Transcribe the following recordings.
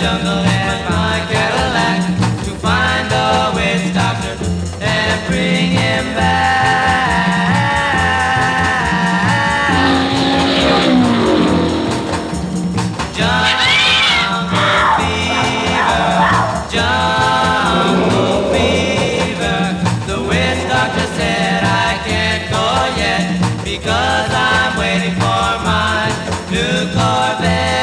jungle in my Cadillac to find the witch doctor and bring him back. Jungle fever. The witch doctor said I can't go yet because I'm waiting for my new Corvette.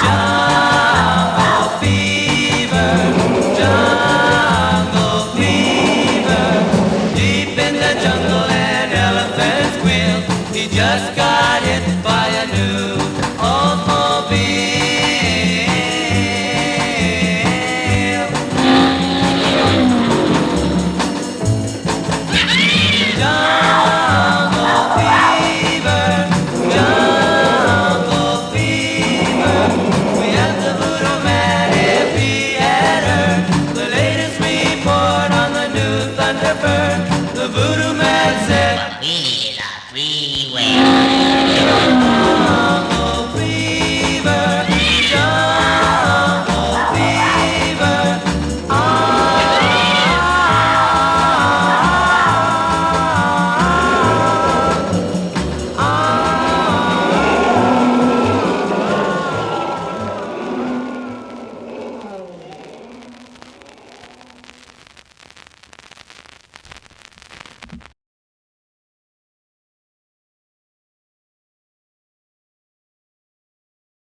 Jungle fever, jungle fever. Deep in the jungle an elephant squealed. He just got hit by a new automobile. Jungle fever, jungle fever. We asked the voodoo man if he had heard the latest report on the new Thunderbird. The voodoo man said,